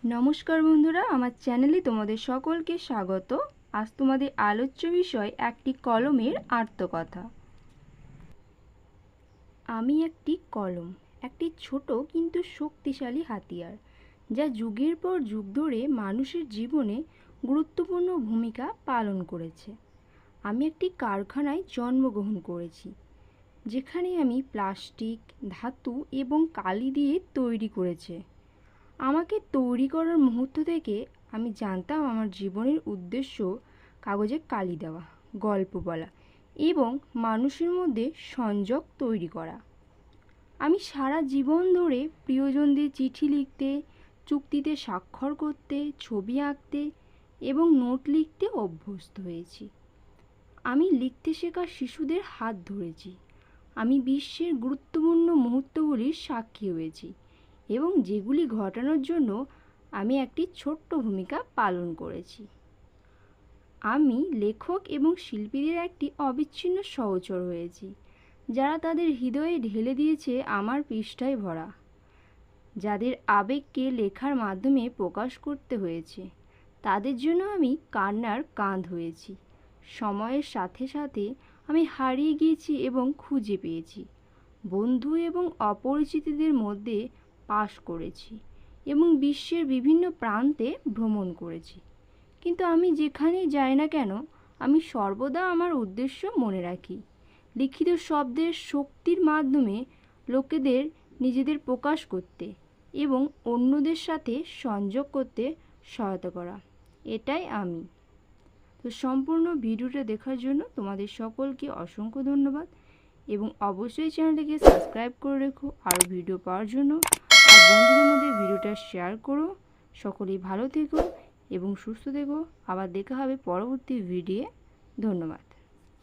নমস্কার বন্ধুরা, আমার চ্যানেলে তোমাদের সকলকে স্বাগত। আজ তোমাদের আলোচ্য বিষয় একটি কলমের আত্মকথা। আমি একটি কলম, একটি ছোট কিন্তু শক্তিশালী হাতিয়ার, যা যুগের পর যুগ ধরে মানুষের জীবনে গুরুত্বপূর্ণ ভূমিকা পালন করেছে। আমি একটি কারখানায় জন্মগ্রহণ করেছি, যেখানে আমি প্লাস্টিক, ধাতু এবং কালি দিয়ে তৈরি করেছে। আমাকে তৈরি করার মুহূর্ত থেকে আমি জানতাম আমার জীবনের উদ্দেশ্য কাগজে কালি দেওয়া, গল্প বলা এবং মানুষের মধ্যে সংযোগ তৈরি করা। আমি সারা জীবন ধরে প্রিয়জনদের চিঠি লিখতে, চুক্তিতে স্বাক্ষর করতে, ছবি আঁকতে এবং নোট লিখতে অভ্যস্ত হয়েছি। আমি লিখতে শেখা শিশুদের হাত ধরেছি। আমি বিশ্বের গুরুত্বপূর্ণ মুহূর্তগুলির সাক্ষী হয়েছি এবং যেগুলি ঘটানোর জন্য আমি একটি ছোট্ট ভূমিকা পালন করেছি। আমি লেখক এবং শিল্পীদের একটি অবিচ্ছিন্ন সহচর হয়েছি, যারা তাদের হৃদয়ে ঢেলে দিয়েছে আমার পৃষ্ঠায় ভরা, যাদের আবেগকে লেখার মাধ্যমে প্রকাশ করতে হয়েছে। তাদের জন্য আমি কান্নার কাঁধ হয়েছি। সময়ের সাথে সাথে আমি হারিয়ে গিয়েছি এবং খুঁজে পেয়েছি। বন্ধু এবং অপরিচিতদের মধ্যে পাস করেছি এবং বিশ্বের বিভিন্ন প্রান্তে ভ্রমণ করেছি। কিন্তু আমি যেখানেই যাই না কেন, আমি সর্বদা আমার উদ্দেশ্য মনে রাখি। লিখিত শব্দের শক্তির মাধ্যমে লোকেদের নিজেদের প্রকাশ করতে এবং অন্যদের সাথে সংযোগ করতে সহায়তা করা, এটাই আমি। তো সম্পূর্ণ ভিডিওটা দেখার জন্য তোমাদের সকলকে অসংখ্য ধন্যবাদ এবং অবশ্যই চ্যানেলটিকে সাবস্ক্রাইব করে রেখো আরও ভিডিও পাওয়ার জন্য। আর বন্ধুদের মধ্যে ভিডিওটা শেয়ার করো। সকলেই ভালো থেকো এবং সুস্থ থেকো। আবার দেখা হবে পরবর্তী ভিডিও। ধন্যবাদ।